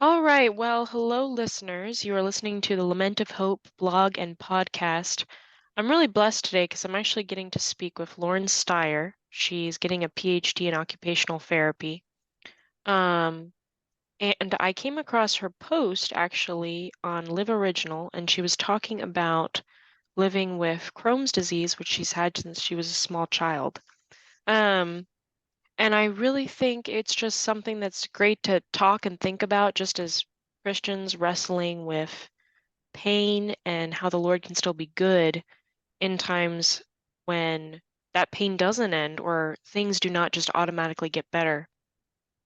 All right. Well, hello, listeners. You are listening to the Lament of Hope blog and podcast. I'm really blessed today because I'm actually getting to speak with Lauren Styer. She's getting a PhD in occupational therapy. Um, and I came across her post actually on Live Original, and she was talking about living with Crohn's disease, which she's had since she was a small child. Um, and I really think it's just something that's great to talk and think about just as Christians wrestling with pain and how the Lord can still be good in times when that pain doesn't end or things do not just automatically get better.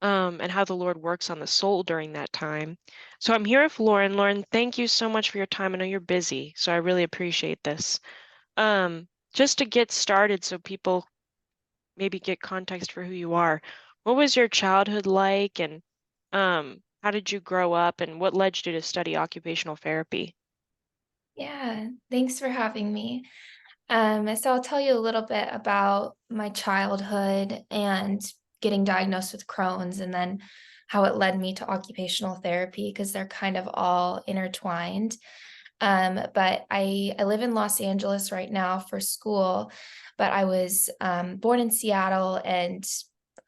And how the Lord works on the soul during that time. So I'm here with Lauren. Lauren, thank you so much for your time. I know you're busy, so I really appreciate this. Just to get started so people maybe get context for who you are. What was your childhood like, and how did you grow up, and what led you to study occupational therapy? Yeah, thanks for having me. So I'll tell you a little bit about my childhood and getting diagnosed with Crohn's and then how it led me to occupational therapy because they're kind of all intertwined. But I live in Los Angeles right now for school, but I was born in Seattle and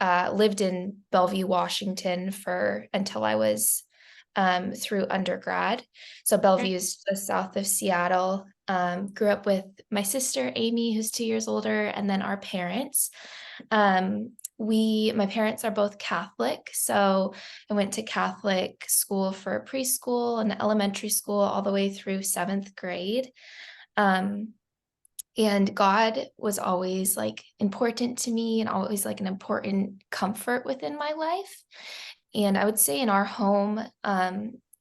lived in Bellevue, Washington for until I was through undergrad. So Okay. Bellevue is just south of Seattle. Grew up with my sister Amy, who's 2 years older, and then our parents. My parents are both Catholic, so I went to Catholic school for preschool and elementary school all the way through seventh grade. Um, and God was always like important to me and always like an important comfort within my life. And I would say in our home,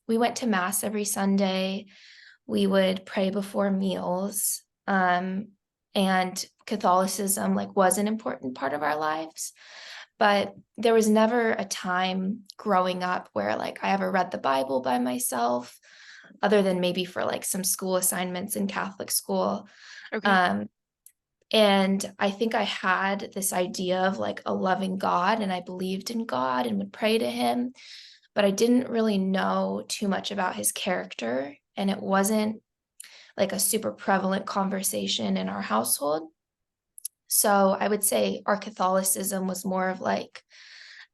we went to mass every Sunday. We would pray before meals. And Catholicism like was an important part of our lives. But there was never a time growing up where like I ever read the Bible by myself, other than maybe for like some school assignments in Catholic school. Okay. Um, and I think I had this idea of like a loving God, and I believed in God and would pray to him, but I didn't really know too much about his character. And it wasn't like a super prevalent conversation in our household. So I would say our Catholicism was more of like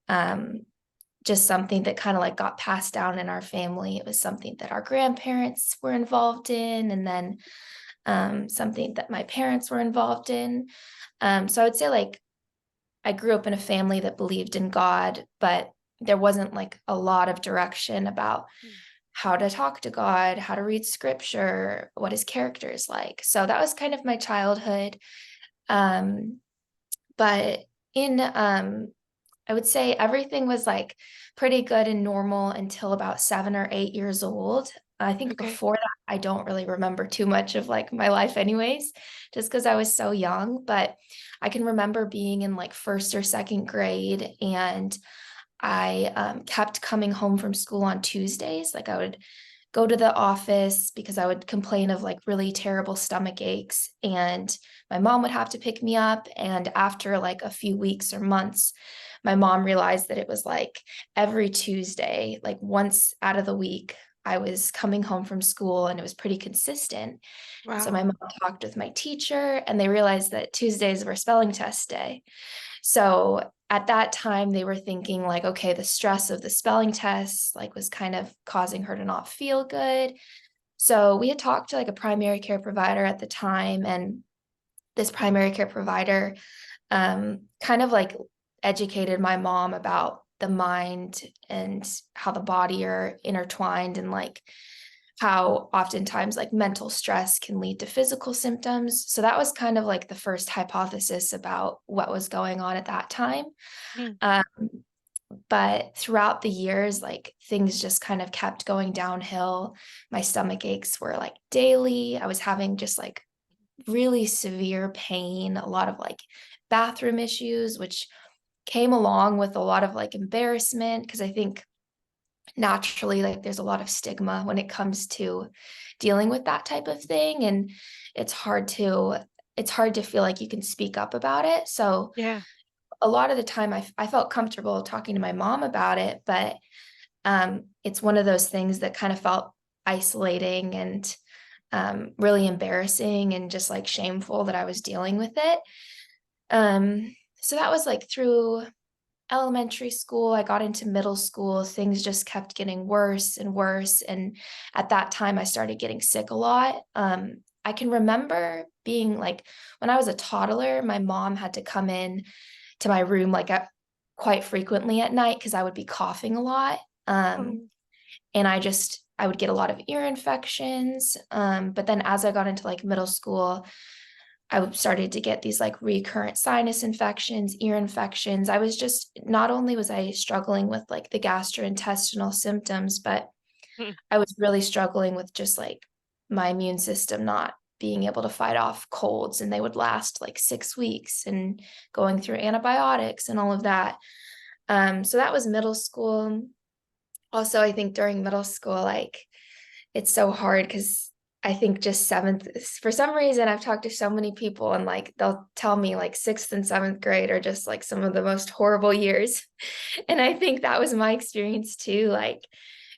um, just something that kind of like got passed down in our family. It was something that our grandparents were involved in, and then something that my parents were involved in. So I would say like I grew up in a family that believed in God, but there wasn't like a lot of direction about Mm. how to talk to God, how to read scripture, what his character is like. So that was kind of my childhood. Um, but in I would say everything was like pretty good and normal until about 7 or 8 years old. I think Okay. before that, I don't really remember too much of like my life, anyways, just because I was so young. But I can remember being in like first or second grade, and I kept coming home from school on Tuesdays. Like I would go to the office because I would complain of like really terrible stomach aches, and my mom would have to pick me up. And after like a few weeks or months, my mom realized that it was like every Tuesday, like once out of the week, I was coming home from school and it was pretty consistent. So Wow. my mom talked with my teacher and they realized that Tuesdays were spelling test day. So at that time, they were thinking like, okay, the stress of the spelling test like was kind of causing her to not feel good. So we had talked to like a primary care provider at the time, and this primary care provider kind of like educated my mom about the mind and how the body are intertwined, and like how oftentimes like mental stress can lead to physical symptoms. So that was kind of like the first hypothesis about what was going on at that time. Mm. Um, but throughout the years, like things just kind of kept going downhill. My stomach aches were like daily. I was having just like really severe pain, a lot of like bathroom issues, which came along with a lot of like embarrassment because I think naturally like there's a lot of stigma when it comes to dealing with that type of thing, and it's hard to it's hard to feel like you can speak up about it. So Yeah. a lot of the time I felt comfortable talking to my mom about it, but It's one of those things that kind of felt isolating and really embarrassing and just like shameful that I was dealing with it. So that was like through elementary school. I got into middle school. Things just kept getting worse and worse. And at that time, I started getting sick a lot. I can remember being like, when I was a toddler, my mom had to come in to my room like quite frequently at night because I would be coughing a lot. Oh. And I would get a lot of ear infections. But then as I got into like middle school, I started to get these like recurrent sinus infections, ear infections. I was just, not only was I struggling with like the gastrointestinal symptoms, but Hmm. I was really struggling with just like my immune system not being able to fight off colds, and they would last like 6 weeks, and going through antibiotics and all of that. So that was middle school. Also, I think during middle school, like it's so hard because I think just seventh, for some reason, I've talked to so many people and like they'll tell me like sixth and seventh grade are just like some of the most horrible years. And I think that was my experience too. Like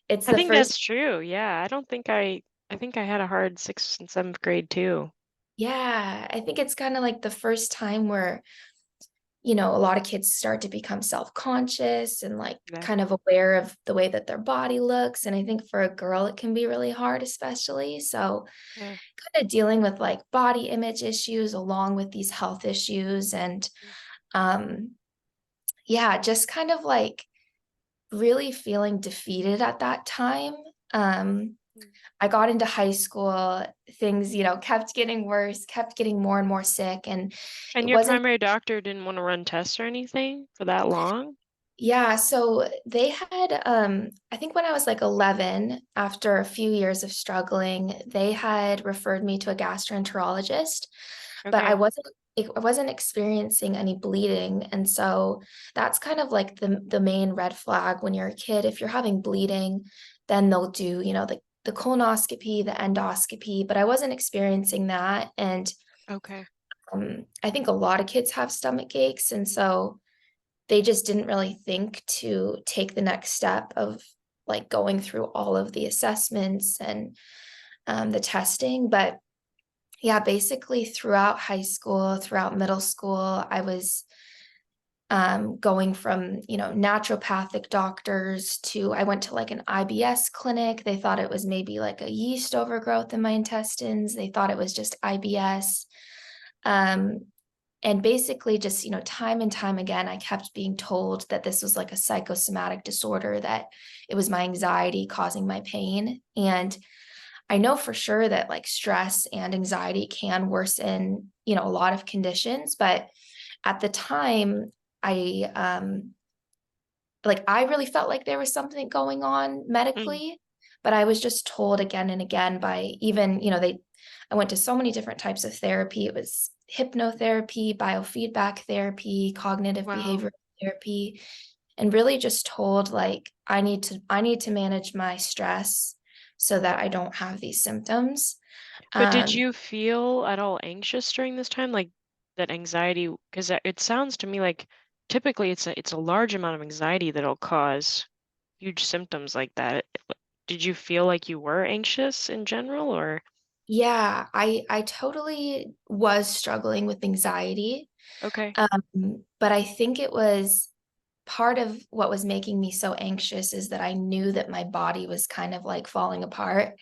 it's I the think first, that's true. Yeah, I think I had a hard sixth and seventh grade too. yeah, I think it's kind of like the first time where, you know, a lot of kids start to become self-conscious and like Yeah. kind of aware of the way that their body looks. And I think for a girl, it can be really hard, especially. So Yeah. kind of dealing with like body image issues along with these health issues. And um, yeah, just kind of like really feeling defeated at that time. Um, Mm. I got into high school, things, you know, kept getting worse, kept getting more and more sick. And And it your wasn't, primary doctor didn't want to run tests or anything for that long? yeah, so they had, I think when I was like 11, after a few years of struggling, they had referred me to a gastroenterologist, but Okay. I wasn't experiencing any bleeding. And so that's kind of like the main red flag when you're a kid. If you're having bleeding, then they'll do, you know, the colonoscopy, the endoscopy, but I wasn't experiencing that. And Okay. I think a lot of kids have stomach aches, and so they just didn't really think to take the next step of like going through all of the assessments and the testing. But yeah, basically throughout high school, throughout middle school, I was going from, you know, naturopathic doctors to, I went to like an IBS clinic. They thought it was maybe like a yeast overgrowth in my intestines. They thought it was just IBS. Um, and basically just, you know, time and time again, I kept being told that this was like a psychosomatic disorder, that it was my anxiety causing my pain. And I know for sure that like stress and anxiety can worsen, you know, a lot of conditions, but at the time, I like I really felt like there was something going on Mm. medically, but I was just told again and again by even, you know, I went to so many different types of therapy. It was hypnotherapy, biofeedback therapy, cognitive Wow. behavioral therapy, and really just told like I need to manage my stress so that I don't have these symptoms. But did Um, you feel at all anxious during this time? Like that anxiety, because it sounds to me like typically it's a large amount of anxiety that'll cause huge symptoms like that. Did you feel like you were anxious in general or? yeah, I totally was struggling with anxiety. Okay. But I think it was part of what was making me so anxious is that I knew that my body was kind of like falling apart,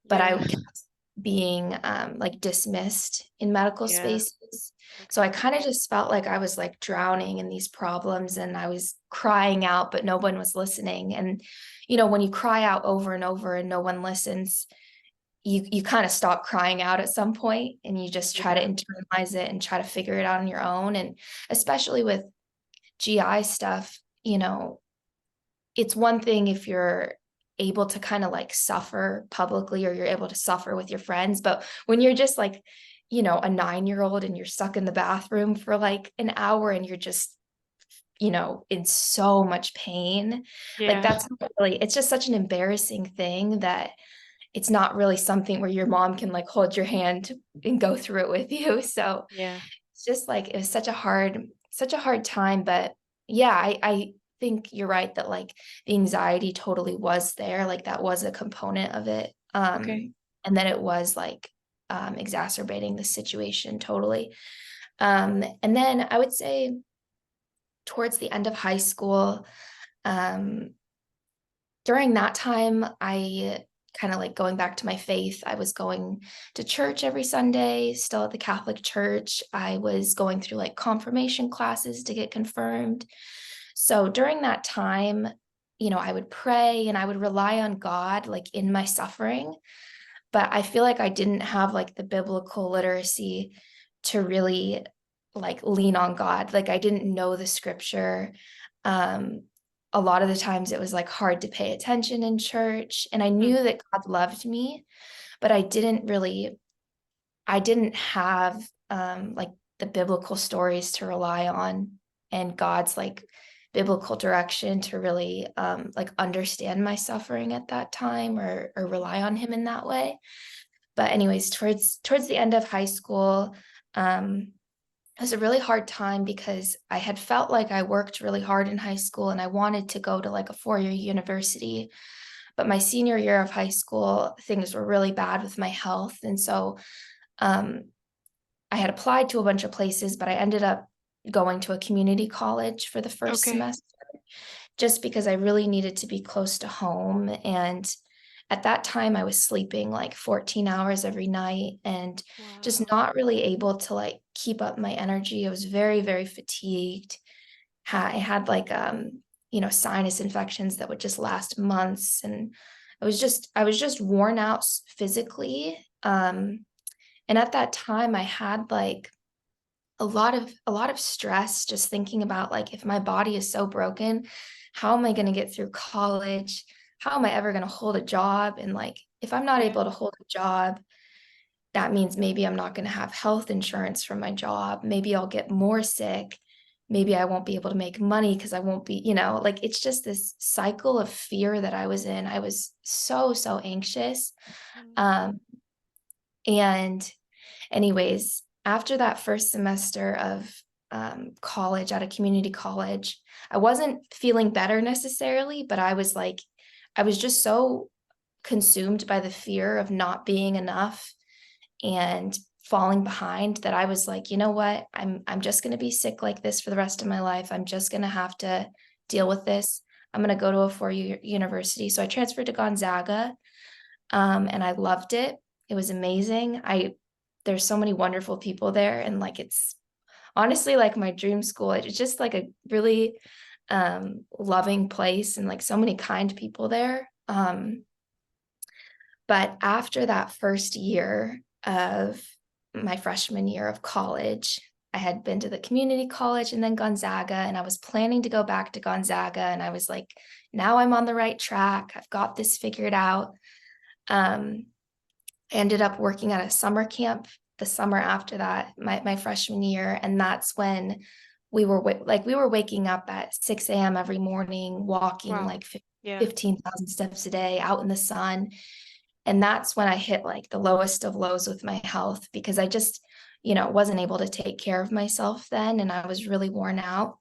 but I Yeah. kept being like dismissed in medical Yeah. spaces. So I Okay. kind of just felt like I was like drowning in these problems, and I was crying out, but no one was listening. And, you know, when you cry out over and over and no one listens, you kind of stop crying out at some point and you just try to Yeah. internalize it and try to figure it out on your own. And especially with GI stuff, you know, it's one thing if you're able to kind of like suffer publicly or you're able to suffer with your friends, but when you're just like, you know, a 9-year-old and you're stuck in the bathroom for like an hour and you're just, you know, in so much pain, like Yeah. that's not really, it's just such an embarrassing thing that it's not really something where your mom can like hold your hand and go through it with you. So Yeah. it's just like it was such a hard time. But yeah, I think you're right that like the anxiety totally was there. Like that was a component of it. Okay. And then it was like exacerbating the situation totally. And then I would say towards the end of high school, um, during that time, I kind of like going back to my faith. I was going to church every Sunday, still at the Catholic Church. I was going through like confirmation classes to get confirmed. So during that time, I would pray and I would rely on God like in my suffering. But I feel like I didn't have like the biblical literacy to really like lean on God. Like I didn't know the scripture. Um, a lot of the times it was like hard to pay attention in church. And I Mm. knew that God loved me, but I didn't have like the biblical stories to rely on and God's like biblical direction to really like understand my suffering at that time or rely on him in that way. But anyways, towards the end of high school, it was a really hard time because I had felt like I worked really hard in high school and I wanted to go to like a 4-year university. But my senior year of high school, things were really bad with my health. And so um, I had applied to a bunch of places, but I ended up going to a community college for the first Okay. semester just because I really needed to be close to home. And at that time, I was sleeping like 14 hours every night and just Wow. not really able to like keep up my energy. I was very, very fatigued. I had like, sinus infections that would just last months. And I was just worn out physically. And at that time, I had like a lot of stress just thinking about like if my body is so broken, how am I going to get through college? How am I ever going to hold a job? And like if I'm not Yeah. able to hold a job, that means maybe I'm not going to have health insurance from my job. Maybe I'll get more sick. Maybe I won't be able to make money because I won't be, like it's just this cycle of fear that I was in. I was so, so anxious. Mm. Um, and anyways, after that first semester of college at a community college, I wasn't feeling better necessarily, but I was just so consumed by the fear of not being enough and falling behind that I was like, you know what? I'm just going to be sick like this for the rest of my life. I'm just going to have to deal with this. I'm going to go to a 4-year university. So I transferred to Gonzaga, and I loved it. It was amazing. There's so many wonderful people there, and like it's honestly like my dream school. It's just like a really loving place and like so many kind people there. But after that first year of my freshman year of college, I had been to the community college and then Gonzaga, and I was planning to go back to Gonzaga. And I was like, now I'm on the right track. I've got this figured out. Um, I ended up working at a summer camp the summer after that, my freshman year. And that's when we were waking up at 6 a.m. every morning, walking Wow. like Yeah. 15,000 steps a day out in the sun. And that's when I hit like the lowest of lows with my health because I just, wasn't able to take care of myself then. And I was really worn out.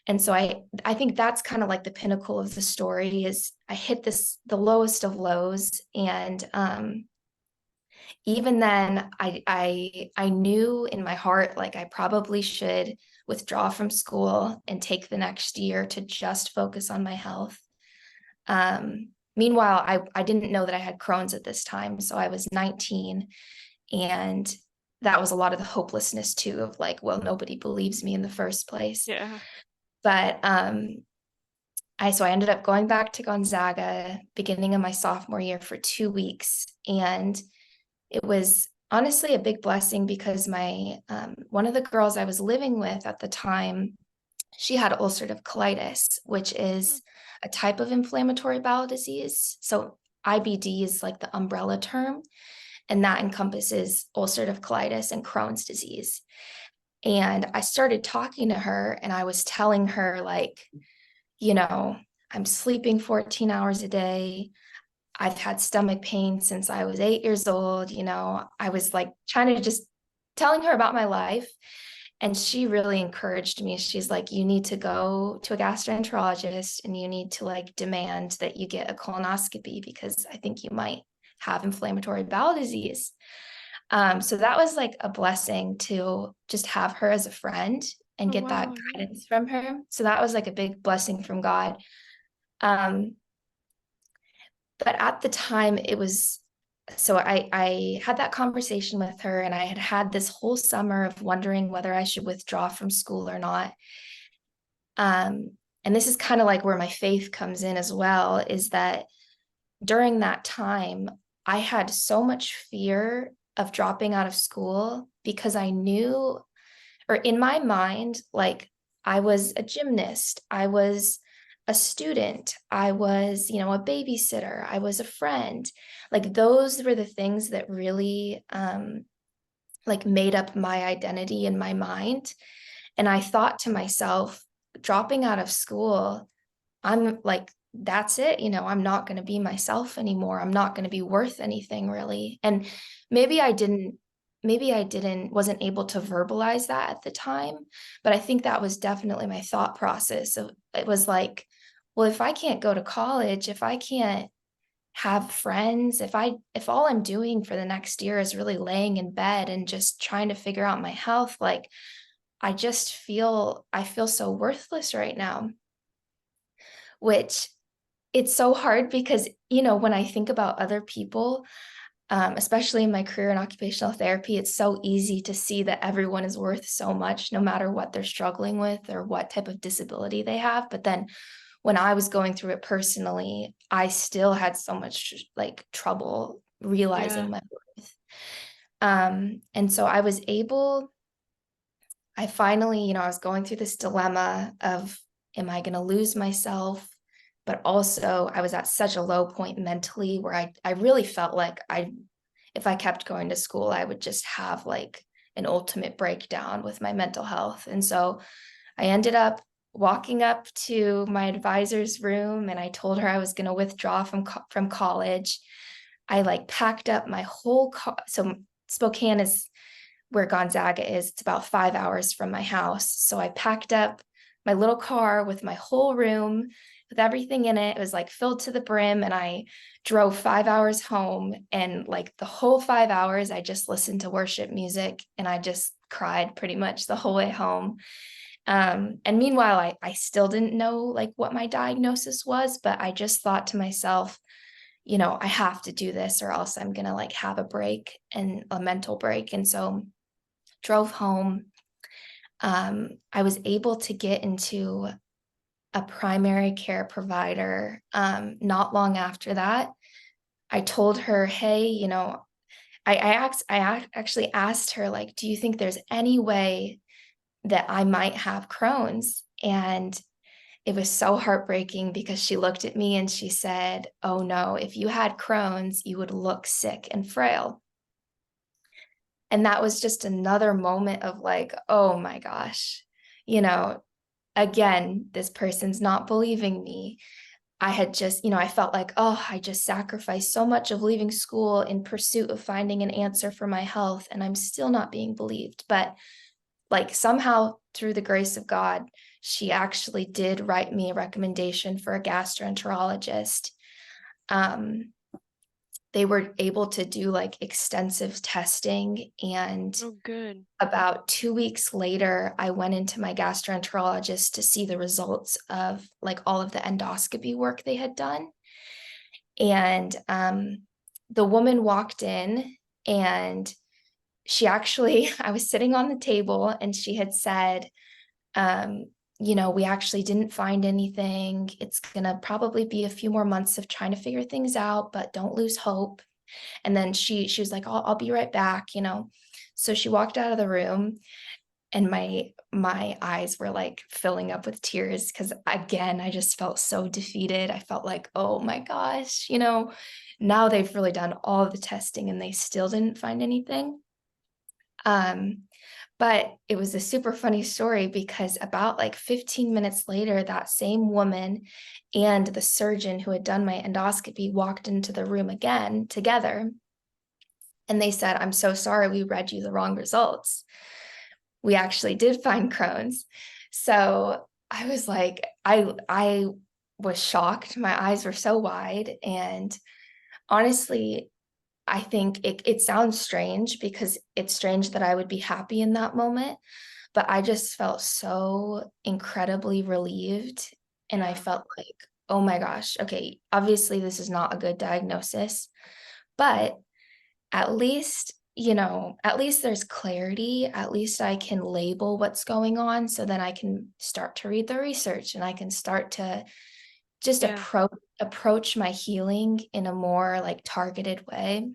And so I think that's kind of like the pinnacle of the story is I hit the lowest of lows. And even then I knew in my heart like I probably should withdraw from school and take the next year to just focus on my health. Meanwhile, I didn't know that I had Crohn's at this time, so I was 19, and that was a lot of the hopelessness too of like, well, nobody believes me in the first place. Yeah. But I ended up going back to Gonzaga beginning of my sophomore year for 2 weeks, and it was honestly a big blessing because my one of the girls I was living with at the time, she had ulcerative colitis, which Mm. is a type of inflammatory bowel disease. So IBD is like the umbrella term, and that encompasses ulcerative colitis and Crohn's disease. And I started talking to her and I was telling her like, you know, I'm sleeping 14 hours a day. I've had stomach pain since I was 8 years old. I was like trying to just telling her about my life. And she really encouraged me. She's like, you need to go to a gastroenterologist and you need to like demand that you get a colonoscopy because I think you might have inflammatory bowel disease. So that was like a blessing to just have her as a friend and Oh, get that wow. Yeah. guidance from her. So that was like a big blessing from God. Um, but at the time, it was so I had that conversation with her, and I had had this whole summer of wondering whether I should withdraw from school or not. Um, and this is kind of like where my faith comes in as well, is that during that time, I had so much fear of dropping out of school because I knew, or in my mind, like I was a gymnast, I was a student, I was, a babysitter, I was a friend. Like those were the things that really like made up my identity in my mind. And I thought to myself, dropping out of school, I'm like, that's it. I'm not going to be myself anymore. I'm not going to be worth anything really. And maybe I didn't, wasn't able to verbalize that at the time. But I think that was definitely my thought process. So it was like, well, if I can't go to college, if I can't have friends, if all I'm doing for the next year is really laying in bed and just trying to figure out my health, like I feel so worthless right now, which it's so hard because, when I think about other people, especially in my career in occupational therapy, it's so easy to see that everyone is worth so much, no matter what they're struggling with or what type of disability they have. But then when I was going through it personally, I still had so much like trouble Yeah. realizing my worth. And so I finally, I was going through this dilemma of, am I going to lose myself? But also, I was at such a low point mentally where I really felt like if I kept going to school, I would just have like an ultimate breakdown with my mental health. And so I ended up walking up to my advisor's room and I told her I was going to withdraw from college. I like packed up my whole so Spokane is where Gonzaga is. It's about 5 hours from my house. So I packed up my little car with my whole room with everything in it. It was like filled to the brim. And I drove 5 hours home. And like the whole 5 hours, I just listened to worship music and I just cried pretty much the whole way home. And meanwhile, I still didn't know like what my diagnosis was, but I just thought to myself, I have to do this or else I'm going to like have a break and a mental break. And so drove home. I was able to get into a primary care provider not long after that. I told her, hey, actually asked her, like, do you think there's any way that I might have Crohn's? And it was so heartbreaking because she looked at me and she said, oh no, if you had Crohn's, you would look sick and frail. And that was just another moment of like, oh my gosh, you know, again, this person's not believing me. I had just, I felt like, oh, I just sacrificed so much of leaving school in pursuit of finding an answer for my health, and I'm still not being believed. But like somehow through the grace of God, she actually did write me a recommendation for a gastroenterologist. Um, they were able to do like extensive testing, and Oh, good. about 2 weeks later, I went into my gastroenterologist to see the results of like all of the endoscopy work they had done. And the woman walked in and she actually, I was sitting on the table and she had said, um, we actually didn't find anything. It's going to probably be a few more months of trying to figure things out, but don't lose hope. And then she was like, I'll be right back. So she walked out of the room and my eyes were like filling up with tears because again, I just felt so defeated. I felt like, oh my gosh, now they've really done all of the testing and they still didn't find anything. Um, but it was a super funny story because about like 15 minutes later, that same woman and the surgeon who had done my endoscopy walked into the room again together. And they said, I'm so sorry, we read you the wrong results. we actually did find Crohn's. So I was like, I was shocked. My eyes were so wide. And honestly, I think it sounds strange because it's strange that I would be happy in that moment, but I just felt so incredibly relieved. And I Yeah. felt like, oh my gosh, okay, obviously this is not a good diagnosis, but at least, at least there's clarity. At least I can label what's going on. So then I can start to read the research and I can start to just Yeah. approach my healing in a more like targeted way.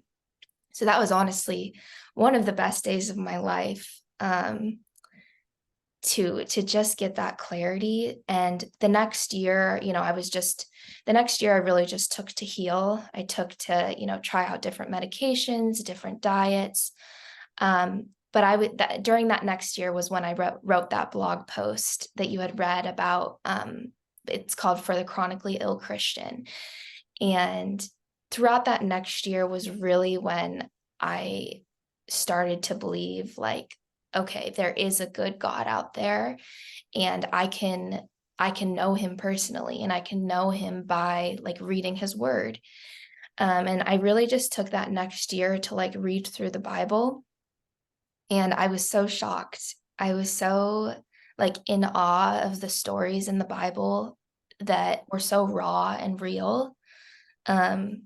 So that was honestly one of the best days of my life, to just get that clarity. And the next year, the next year I really just took to heal. I took to, try out different medications, different diets. But during that next year was when I wrote that blog post that you had read about. It's called For the Chronically Ill Christian. And throughout that next year was really when I started to believe, like, okay, there is a good God out there, and I can know him personally, and I can know him by like reading his word. And I really just took that next year to like read through the Bible, and I was so shocked. I was so like in awe of the stories in the Bible that were so raw and real. Um,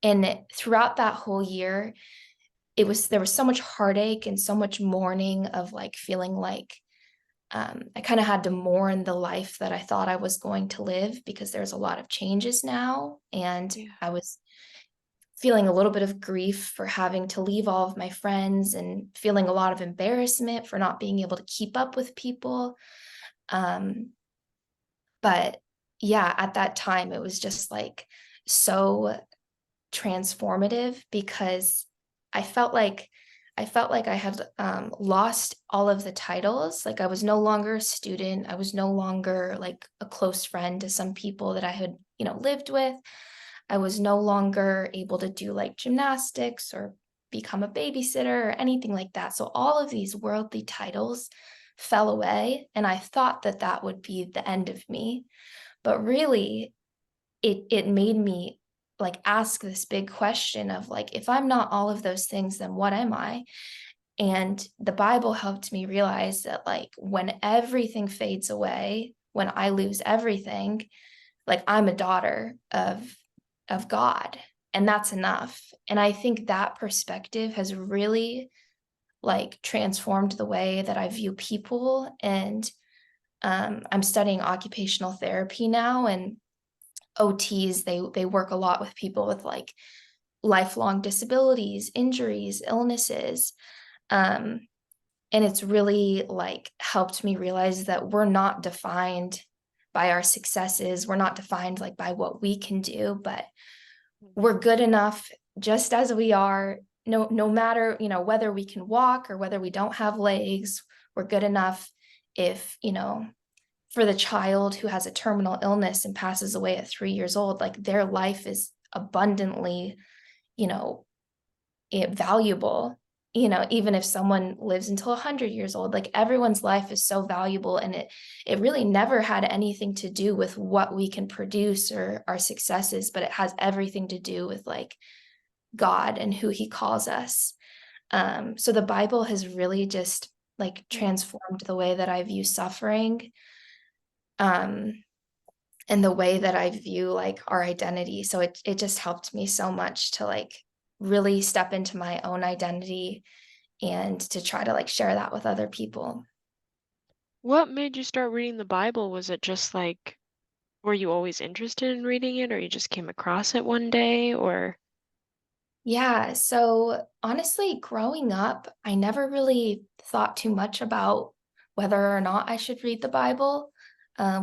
and throughout that whole year, there was so much heartache and so much mourning of like feeling like, I kind of had to mourn the life that I thought I was going to live because there's a lot of changes now. And Yeah. I was feeling a little bit of grief for having to leave all of my friends and feeling a lot of embarrassment for not being able to keep up with people. Um, but yeah, at that time, it was just like so transformative because I felt like I had lost all of the titles. Like I was no longer a student. I was no longer like a close friend to some people that I had, lived with. I was no longer able to do like gymnastics or become a babysitter or anything like that. So all of these worldly titles fell away, and I thought that that would be the end of me. But really, it made me like ask this big question of like, if I'm not all of those things, then what am I? And the Bible helped me realize that like when everything fades away, when I lose everything, like I'm a daughter of God, and that's enough. And I think that perspective has really like transformed the way that I view people. And I'm studying occupational therapy now, and OTs, they work a lot with people with like lifelong disabilities, injuries, illnesses. Um, and it's really like helped me realize that we're not defined by our successes. We're not defined like by what we can do, but we're good enough just as we are. No matter, whether we can walk or whether we don't have legs, we're good enough. If, for the child who has a terminal illness and passes away at 3 years old, like their life is abundantly, you know, valuable. Even if someone lives until 100 years old, like everyone's life is so valuable, and it really never had anything to do with what we can produce or our successes, but it has everything to do with like God and who he calls us. So the Bible has really just like Yeah. transformed the way that I view suffering, um, and the way that I view like our identity. So it just helped me so much to like really step into my own identity and to try to like share that with other people. What made you start reading the Bible? Was it just like, were you always interested in reading it, or you just came across it one day, or? Yeah, so honestly, growing up, I never really thought too much about whether or not I should read the Bible.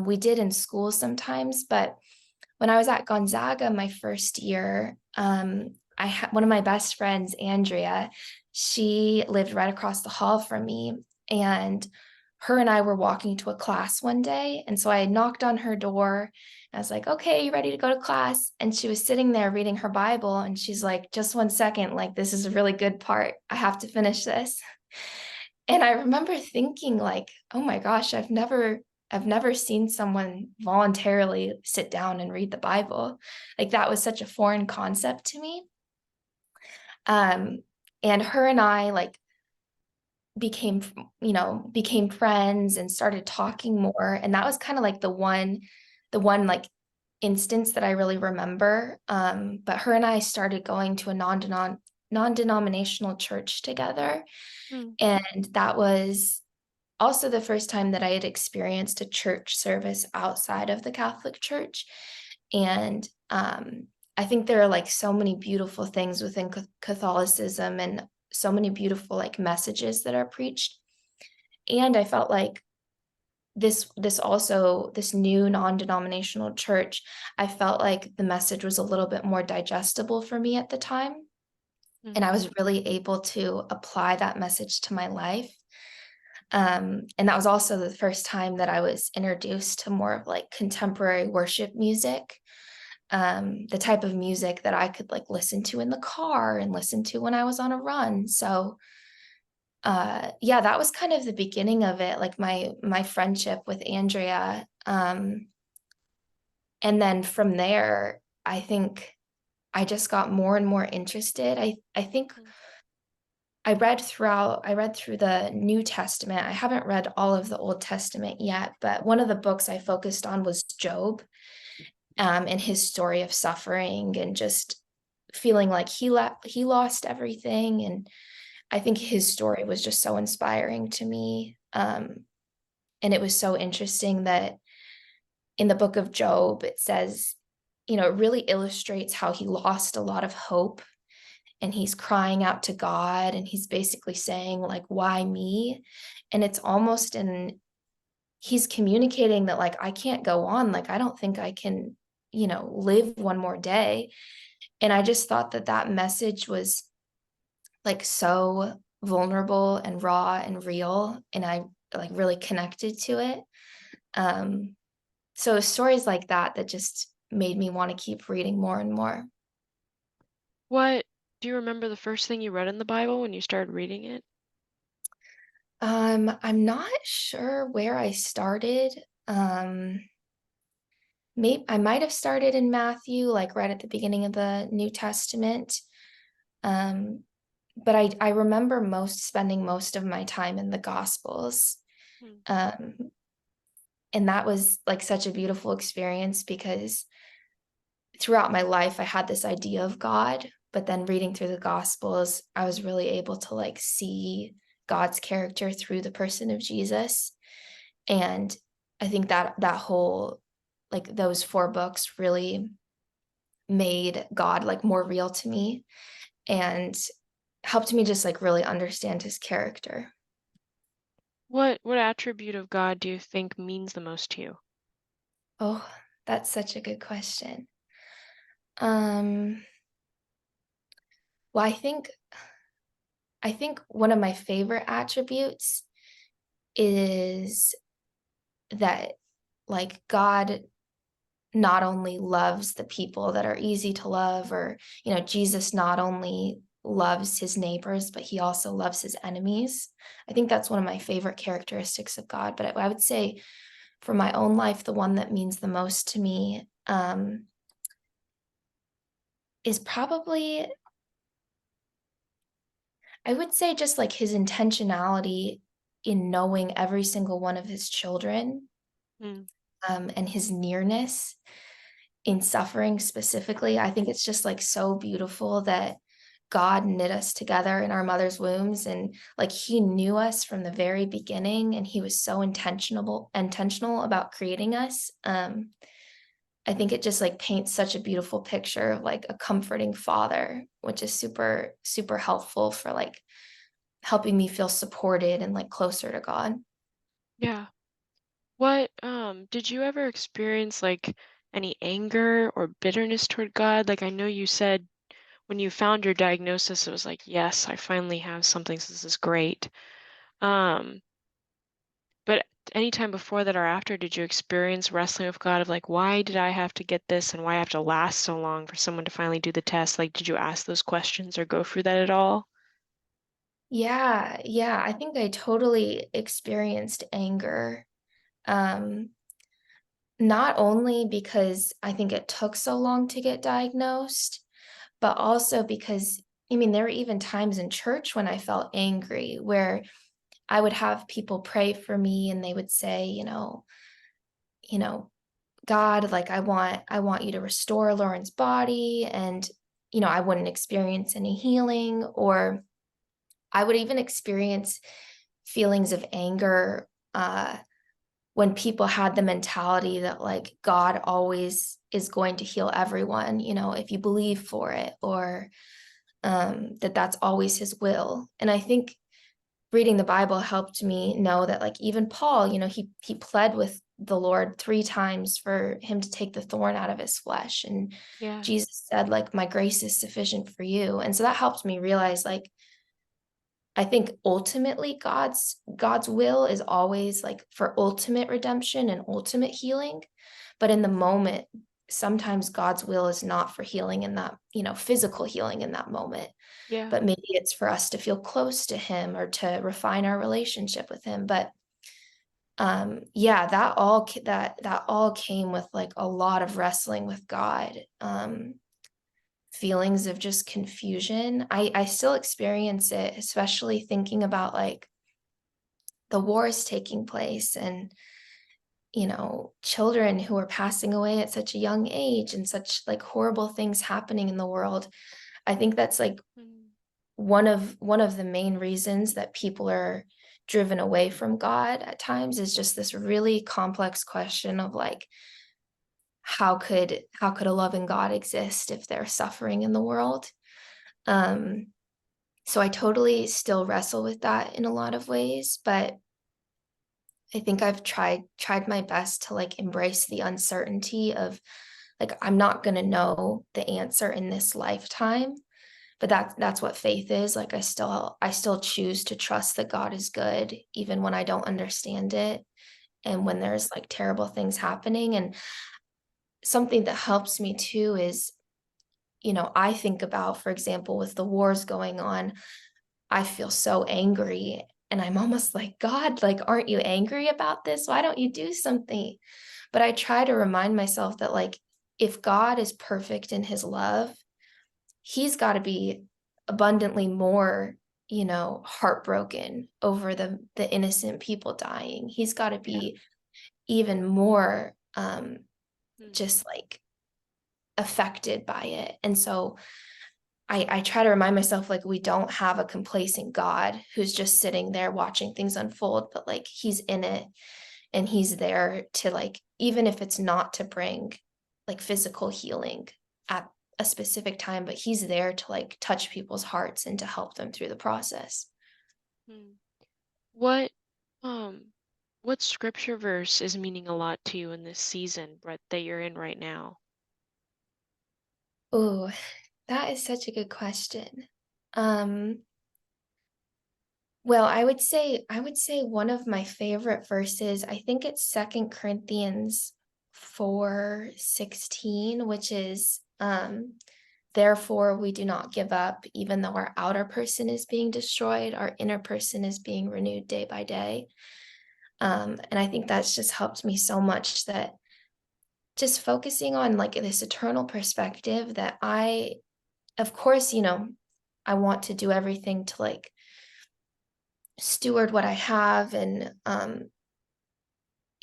We did in school sometimes, but when I was at Gonzaga my first year, I had one of my best friends, Andrea. She lived right across the hall from me, and her and I were walking to a class one day. And so I knocked on her door. I was like, okay, you ready to go to class? And she was sitting there reading her Bible. And she's like, just 1 second, like, this is a really good part. I have to finish this. And I remember thinking like, "Oh my gosh, I've never seen someone voluntarily sit down and read the Bible." Like, that was such a foreign concept to me. Um, and her and I, like, became friends and started talking more, and that was kinda like the one, like, instance that I really remember, but her and I started going to a non-denominational church together, Mm, and that was also the first time that I had experienced a church service outside of the Catholic Church, and, I think there are, like, so many beautiful things within Catholicism and so many beautiful, like, messages that are preached, and I felt like this new non-denominational church, I felt like the message was a little bit more digestible for me at the time, and mm, I was really able to apply that message to my life. And that was also the first time that I was introduced to more of like contemporary worship music, the type of music that I could like listen to in the car and listen to when I was on a run. So, yeah, that was kind of the beginning of it, like my friendship with Andrea. And then from there, I think I just got more and more interested. I think mm, I read through the New Testament. I haven't read all of the Old Testament yet, but one of the books I focused on was Job, and his story of suffering and just feeling like he lost everything, and I think his story was just so inspiring to me, and it was so interesting that in the book of Job, it says, it really illustrates how he lost a lot of hope, and he's crying out to God, and he's basically saying like, "Why me?" And it's almost in he's communicating that like, "I can't go on, like, I don't think I can, live one more day." And I just thought that that message was like so vulnerable and raw and real, and I like really connected to it. Um, so stories like that that just made me want to keep reading more and more. What do you remember the first thing you read in the Bible when you started reading it? I'm not sure where I started. Maybe I might have started in Matthew, like right at the beginning of the New Testament. Um, but I remember spending most of my time in the Gospels. Mm, Um, and that was like such a beautiful experience because throughout my life I had this idea of God, but then reading through the Gospels, I was really able to like see God's character through the person of Jesus. And I think that that whole like those four books really made God like more real to me and helped me just like really understand his character. what attribute of God do you think means the most to you? Oh, that's such a good question. Um, well, I think one of my favorite attributes is that like God not only loves the people that are easy to love, or Jesus not only loves his neighbors, but he also loves his enemies. I think that's one of my favorite characteristics of God, but I would say for my own life, the one that means the most to me, is probably, I would say, just like his intentionality in knowing every single one of his children, Mm, and his nearness in suffering specifically. I think it's just like so beautiful that God knit us together in our mother's wombs, and like he knew us from the very beginning, and he was so intentional about creating us. I think it just like paints such a beautiful picture of like a comforting father, which is super super helpful for like helping me feel supported and like closer to God. yeah. What did you ever experience like any anger or bitterness toward God? Like I know you said when you found your diagnosis, it was like, yes, I finally have something, so this is great. Um, but anytime before that or after, did you experience wrestling with God of like, why did I have to get this and why I have to last so long for someone to finally do the test? Like, did you ask those questions or go through that at all? Yeah, I think I totally experienced anger. Um, Not only because I think it took so long to get diagnosed, but also because, I mean, there were even times in church when I felt angry where I would have people pray for me and they would say, you know, God, like I want you to restore Lauren's body, and I wouldn't experience any healing, or I would even experience feelings of anger when people had the mentality that like God always is going to heal everyone, if you believe for it, or that that's always his will. And I think reading the Bible helped me know that like even Paul, he pled with the Lord 3 times for him to take the thorn out of his flesh. And Yeah. Jesus said, like, my grace is sufficient for you. And so that helped me realize like I think ultimately God's will is always like for ultimate redemption and ultimate healing. But in the moment, sometimes God's will is not for healing in that, physical healing in that moment, Yeah. but maybe it's for us to feel close to him or to refine our relationship with him. But yeah, that all came with like a lot of wrestling with God. Feelings of just confusion. I still experience it, especially thinking about like the wars taking place and children who are passing away at such a young age and such like horrible things happening in the world. I think that's like Mm. one of the main reasons that people are driven away from God at times is just this really complex question of like how could a loving God exist if there's suffering in the world? Um so I totally still wrestle with that in a lot of ways, but I think I've tried my best to like embrace the uncertainty of like I'm not going to know the answer in this lifetime, but that's what faith is. Like I still choose to trust that God is good even when I don't understand it and when there's like terrible things happening. And something that helps me too is I think about, for example, with the wars going on, I feel so angry and I'm almost like, God, like, aren't you angry about this? Why don't you do something? But I try to remind myself that, like, if God is perfect in his love, he's got to be abundantly more, heartbroken over the innocent people dying. He's got to Yeah. be even more Mm. just like affected by it. And so I try to remind myself like we don't have a complacent God who's just sitting there watching things unfold, but like he's in it and he's there to like, even if it's not to bring like physical healing at a specific time, but he's there to like touch people's hearts and to help them through the process. Mm. What um what scripture verse is meaning a lot to you in this season, Brett, that you're in right now? Oh, that is such a good question. Um, Well, I would say one of my favorite verses, I think it's Second Corinthians 4:16, which is therefore we do not give up, even though our outer person is being destroyed, our inner person is being renewed day by day. And I think that's just helped me so much that just focusing on like this eternal perspective that of course, I want to do everything to like steward what I have and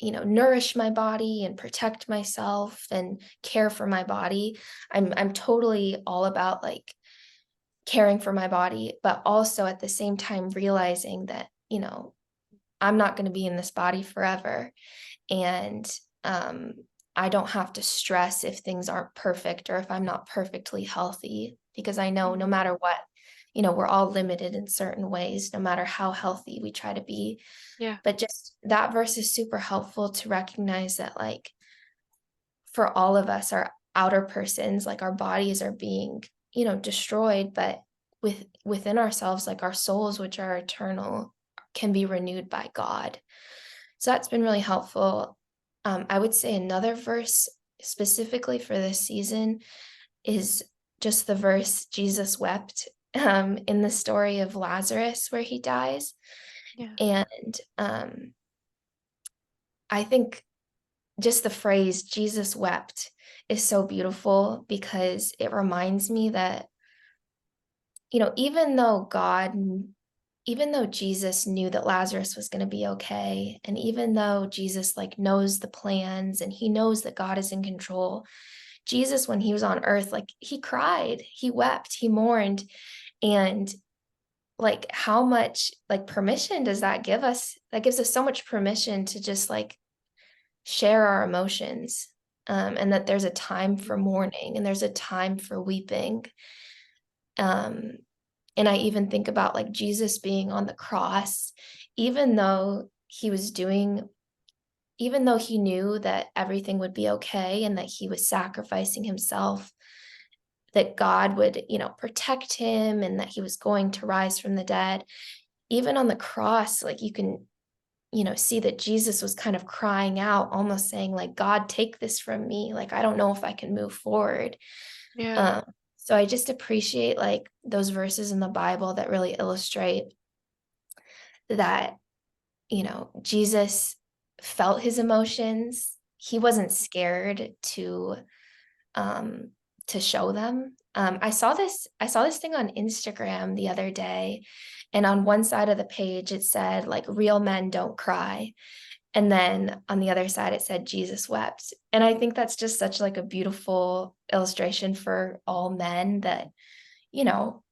nourish my body and protect myself and care for my body. I'm totally all about like caring for my body, but also at the same time realizing that, I'm not going to be in this body forever. And um I don't have to stress if things aren't perfect or if I'm not perfectly healthy because I know no Mm. matter what, we're all limited in certain ways, no matter how healthy we try to be. Yeah. But just that verse is super helpful to recognize that, like, for all of us, our outer persons, like our bodies are being, destroyed, but within ourselves, like our souls, which are eternal, can be renewed by God. So that's been really helpful. I would say another verse specifically for this season is just the verse Jesus wept. in the story of Lazarus where he dies. Yeah. And I think just the phrase Jesus wept is so beautiful because it reminds me that, even though Jesus knew that Lazarus was going to be okay, and even though Jesus like knows the plans and he knows that God is in control, Jesus, when he was on earth, like he cried, he wept, he mourned. And like how much like permission does that give us? That gives us so much permission to just like share our emotions. And that there's a time for mourning and there's a time for weeping. Um, and I even think about like Jesus being on the cross, even though he was doing, even though he knew that everything would be okay and that he was sacrificing himself, that God would, protect him and that he was going to rise from the dead. Even on the cross, like you can, see that Jesus was kind of crying out, almost saying, like, God, take this from me. Like, I don't know if I can move forward. Yeah. Um, so I just appreciate like those verses in the Bible that really illustrate that, Jesus felt his emotions. He wasn't scared um to show them. I saw this thing on Instagram the other day, and on one side of the page it said like real men don't cry. And then on the other side it said Jesus wept. And I think that's just such like a beautiful illustration for all men that, you know,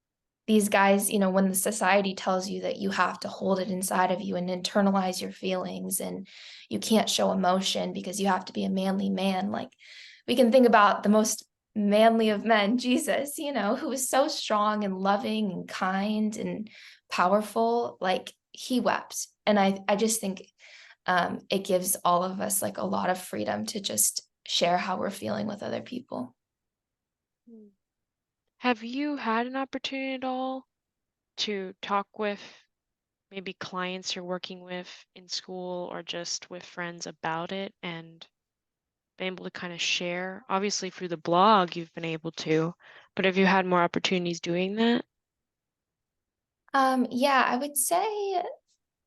these guys, when the society tells you that you have to hold it inside of you and internalize your feelings and you can't show emotion because you have to be a manly man, like we can think about the most manly of men, Jesus, who was so strong and loving and kind and powerful, like he wept. And I just think it gives all of us like a lot of freedom to just share how we're feeling with other people. Mm. Have you had an opportunity at all to talk with maybe clients you're working with in school or just with friends about it and been able to kind of share? Obviously, through the blog, you've been able to, but have you had more opportunities doing that? Yeah, I would say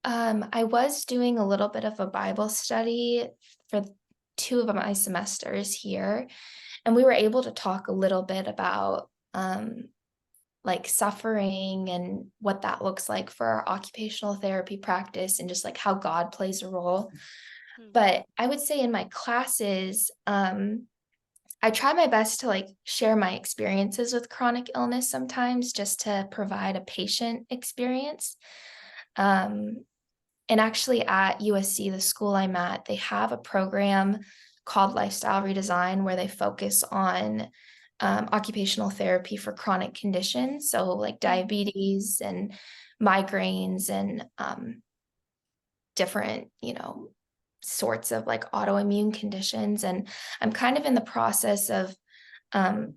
I was doing a little bit of a Bible study for two of my semesters here, and we were able to talk a little bit about like suffering and what that looks like for our occupational therapy practice and just like how God plays a role. Hmm. But I would say in my classes, I try my best to like share my experiences with chronic illness sometimes just to provide a patient experience. Um, and actually at USC, the school I'm at, they have a program called Lifestyle Redesign where they focus on occupational therapy for chronic conditions. So like Hmm. diabetes and migraines and different, sorts of like autoimmune conditions. And I'm kind of in the process of um,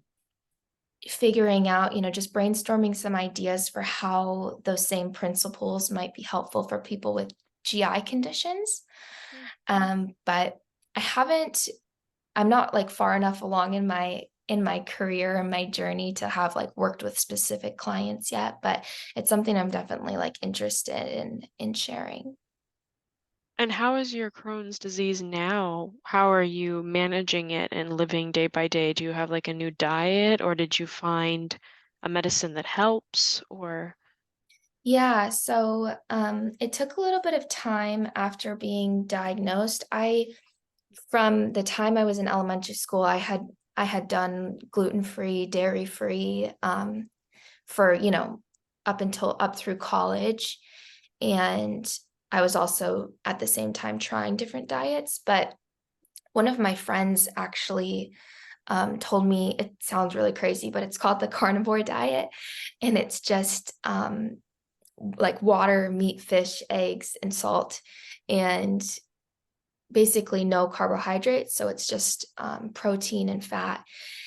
figuring out, just brainstorming some ideas for how those same principles might be helpful for people with GI conditions. Hmm. But I haven't, I'm not like far enough along in my career and my journey to have like worked with specific clients yet, but it's something I'm definitely like interested in sharing. And how is your Crohn's disease now? How are you managing it and living day by day? Do you have like a new diet or did you find a medicine that helps or Yeah, so it took a little bit of time after being diagnosed. From the time I was in elementary school, I had done gluten-free, dairy-free for, up through college. And I was also at the same time trying different diets. But one of my friends actually told me, it sounds really crazy, but it's called the carnivore diet. And it's just like water, meat, fish, eggs, and salt. And basically no carbohydrates. So it's just protein and fat.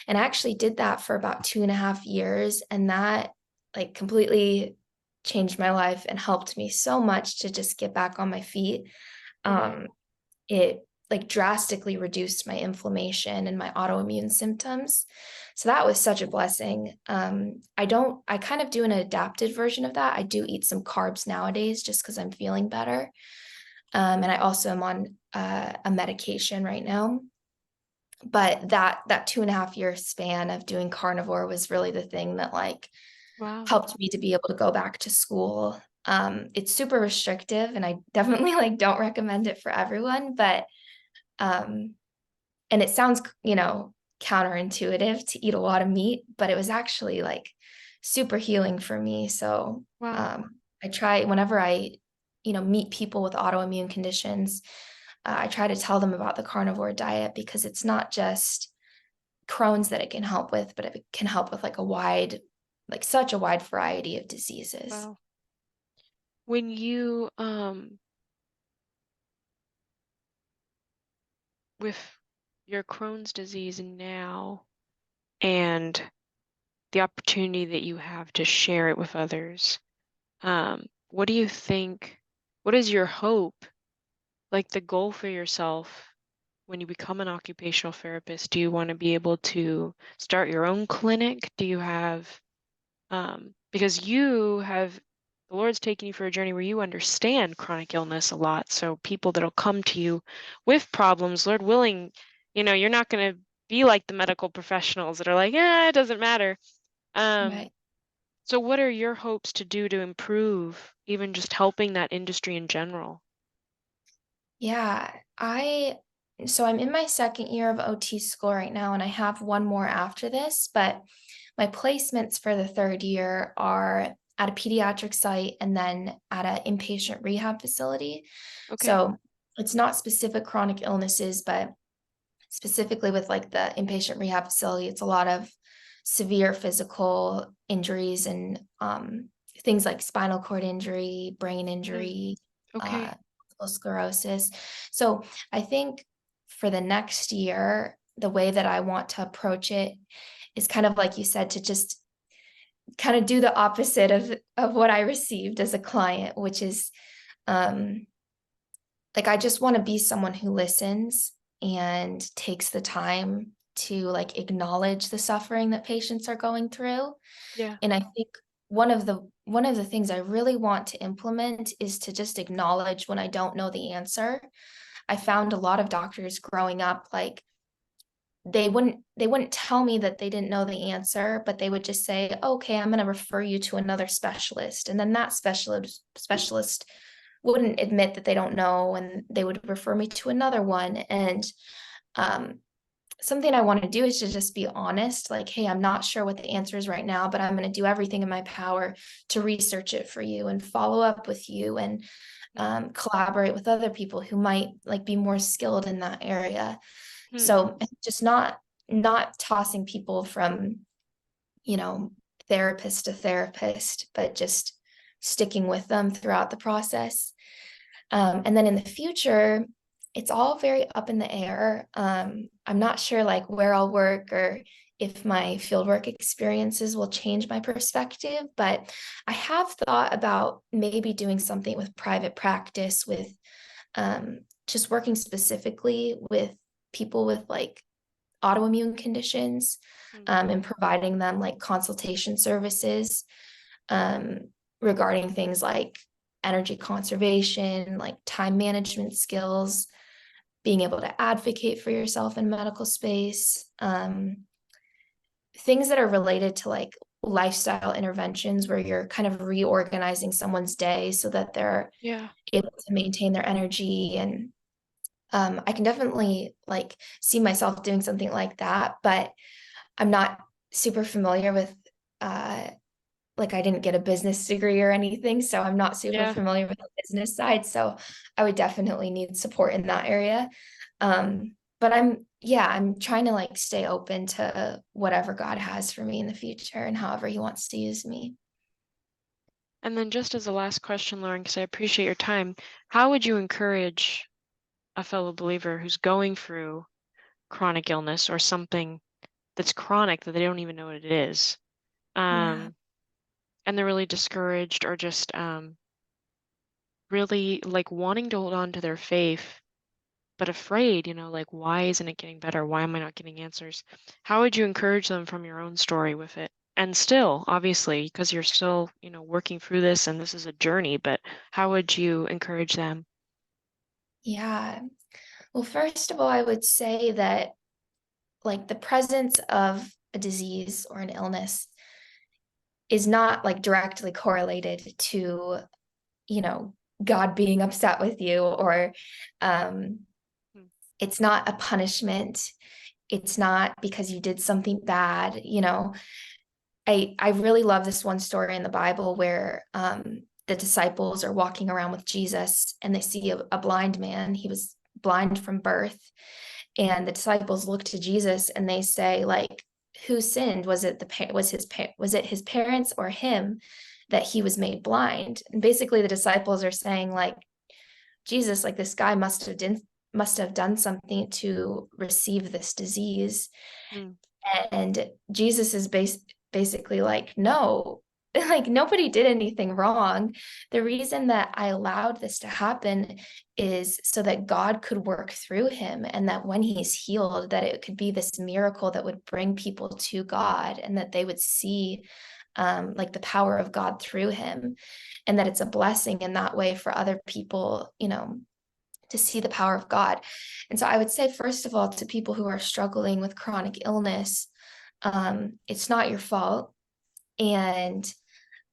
And I actually did that for about 2.5 years. And that like completely changed my life and helped me so much to just get back on my feet. Mhm. Um, it like drastically reduced my inflammation and my autoimmune symptoms. So that was such a blessing. I kind of do an adapted version of that. I do eat some carbs nowadays just because I'm feeling better. And I also am on a medication right now. But that 2.5 year span of doing carnivore was really the thing that like Wow. helped me to be able to go back to school. It's super restrictive, and I definitely like don't recommend it for everyone, but um, and it sounds, counterintuitive to eat a lot of meat, but it was actually like super healing for me. So Wow. I try whenever I, meet people with autoimmune conditions, I try to tell them about the carnivore diet because it's not just Crohn's that it can help with, but it can help with like such a wide variety of diseases. Wow. When you with your Crohn's disease now and the opportunity that you have to share it with others, what do you think, what is your hope, like the goal for yourself when you become an occupational therapist? Do you want to be able to start your own clinic? Do you have, because you have, the Lord's taking you for a journey where you understand chronic illness a lot. So people that'll come to you with problems, Lord willing, you're not going to be like the medical professionals that are like, it doesn't matter. Um, Right. so what are your hopes to do to improve even just helping that industry in general? Yeah, so I'm in my second year of OT school right now, and I have one more after this, but my placements for the third year are at a pediatric site and then at an inpatient rehab facility. Okay. So it's not specific chronic illnesses, but specifically with like the inpatient rehab facility, it's a lot of severe physical injuries and things like spinal cord injury, brain Mm, injury, okay. multiple sclerosis. So I think for the next year, the way that I want to approach it is kind of like you said, to just kind of do the opposite of what I received as a client, which is um, like I just want to be someone who listens and takes the time to like acknowledge the suffering that patients are going through. Yeah. And I think one of the things I really want to implement is to just acknowledge when I don't know the answer. I found a lot of doctors growing up like they wouldn't tell me that they didn't know the answer, but they would just say, okay, I'm going to refer you to another specialist. And then that specialist wouldn't admit that they don't know, and they would refer me to another one. And um, something I want to do is to just be honest, like, hey, I'm not sure what the answer is right now, but I'm going to do everything in my power to research it for you and follow up with you and Mm. collaborate with other people who might like be more skilled in that area. Hmm. So just not tossing people from, you know, therapist to therapist, but just sticking with them throughout the process. And then in the future, it's all very up in the air. I'm not sure like where I'll work or if my fieldwork experiences will change my perspective, but I have thought about maybe doing something with private practice with just working specifically with people with like autoimmune conditions, Mm. and providing them like consultation services um, regarding things like energy conservation, like time management skills, being able to advocate for yourself in medical space, things that are related to like lifestyle interventions where you're kind of reorganizing someone's day so that they're Yeah. able to maintain their energy. And I can definitely like see myself doing something like that, but I'm not super familiar with like I didn't get a business degree or anything, so I'm not super Yeah. familiar with the business side. So I would definitely need support in that area. But I'm trying to like stay open to whatever God has for me in the future and however he wants to use me. And then just as a last question, Lauren, because I appreciate your time, how would you encourage a fellow believer who's going through chronic illness or something that's chronic that they don't even know what it is, Yeah. um, and they're really discouraged or just really like wanting to hold on to their faith? but afraid, like, why isn't it getting better? Why am I not getting answers? How would you encourage them from your own story with it? And still, obviously, because you're still, working through this and this is a journey, but how would you encourage them? Yeah. Well, first of all, I would say that like the presence of a disease or an illness is not like directly correlated to, you know, God being upset with you, or um, Mm, it's not a punishment. It's not because you did something bad. I really love this one story in the Bible where the disciples are walking around with Jesus and they see a blind man. He was blind from birth, and the disciples look to Jesus and they say, like, who sinned? Was it his parents or him that he was made blind? And basically, the disciples are saying, like, Jesus, like this guy must have done something to receive this disease. mm, And Jesus is basically like, no, like nobody did anything wrong. The reason that I allowed this to happen is so that God could work through him, and that when he's healed, that it could be this miracle that would bring people to God, and that they would see like the power of God through him, and that it's a blessing in that way for other people, to see the power of God. And so I would say, first of all, to people who are struggling with chronic illness, it's not your fault. And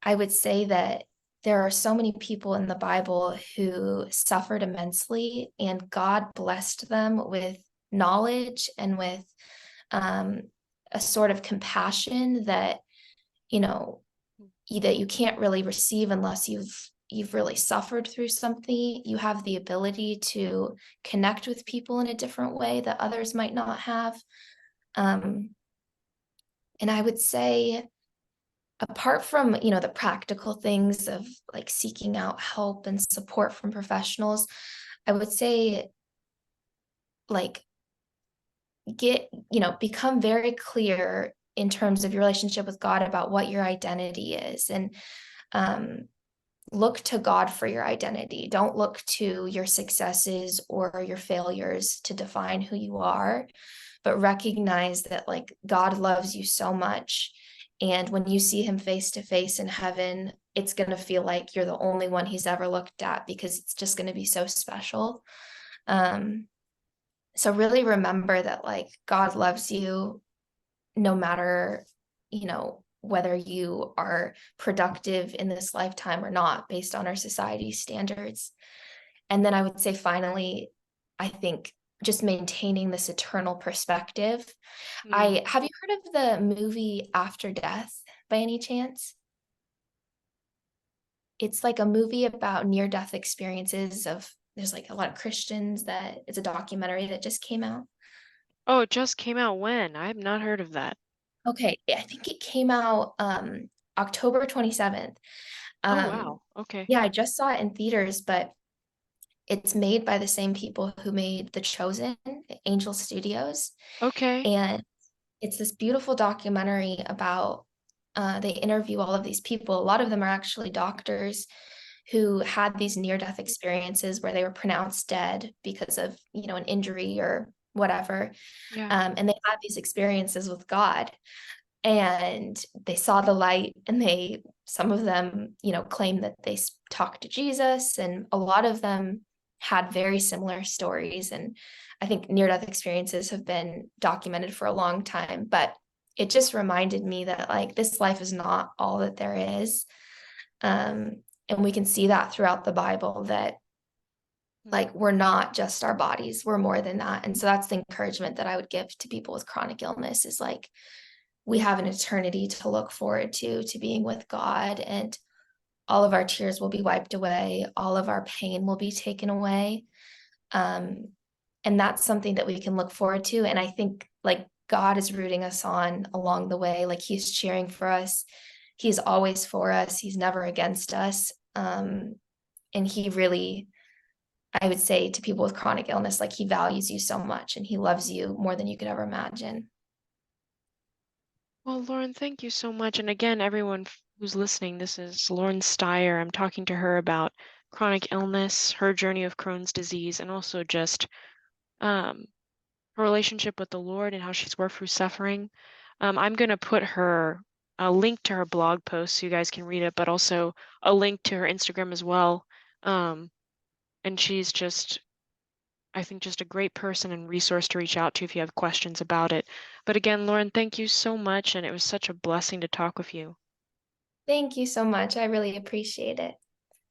I would say that there are so many people in the Bible who suffered immensely, and God blessed them with knowledge and with um, a sort of compassion that, you know, that you can't really receive unless you've really suffered through something. You have the ability to connect with people in a different way that others might not have. Um, and I would say, apart from, the practical things of like seeking out help and support from professionals, I would say, like, become very clear in terms of your relationship with God about what your identity is, and um, look to God for your identity. Don't look to your successes or your failures to define who you are, but recognize that like God loves you so much. And when you see him face to face in heaven, it's going to feel like you're the only one he's ever looked at, because it's just going to be so special. Um, so really remember that like God loves you no matter, whether you are productive in this lifetime or not, based on our society standards. And then I would say, finally, I think just maintaining this eternal perspective. mm. I have you heard of the movie After Death by any chance? It's like a movie about near death experiences of there's like a lot of Christians, that it's a documentary that just came out. Oh, it just came out when? I have not heard of that. Okay, I think it came out October 27th. Oh, Um, wow. Okay. yeah, I just saw it in theaters, but it's made by the same people who made The Chosen, Angel Studios. Okay. And it's this beautiful documentary about, they interview all of these people. A lot of them are actually doctors who had these near-death experiences where they were pronounced dead because of, an injury or whatever. Yeah. And they had these experiences with God, and they saw the light, and some of them, claim that they talked to Jesus, and a lot of them had very similar stories. And I think near death experiences have been documented for a long time, but it just reminded me that like this life is not all that there is. um and we can see that throughout the Bible, that Mm. like we're not just our bodies, we're more than that. And so that's the encouragement that I would give to people with chronic illness, is like, we have an eternity to look forward to being with God, and all of our tears will be wiped away, all of our pain will be taken away. Um, and that's something that we can look forward to. And I think like God is rooting us on along the way, like he's cheering for us. He's always for us. He's never against us. And he really, I would say to people with chronic illness, like he values you so much and he loves you more than you could ever imagine. Well, Lauren, thank you so much. And again, everyone who's listening, this is Lauren Styer. I'm talking to her about chronic illness, her journey of Crohn's disease, and also just um, her relationship with the Lord and how she's worked through suffering. I'm going to put a link to her blog post so you guys can read it, but also a link to her Instagram as well. Um, and she's just, I think, just a great person and resource to reach out to if you have questions about it. But again, Lauren, thank you so much, and it was such a blessing to talk with you. Thank you so much. I really appreciate it.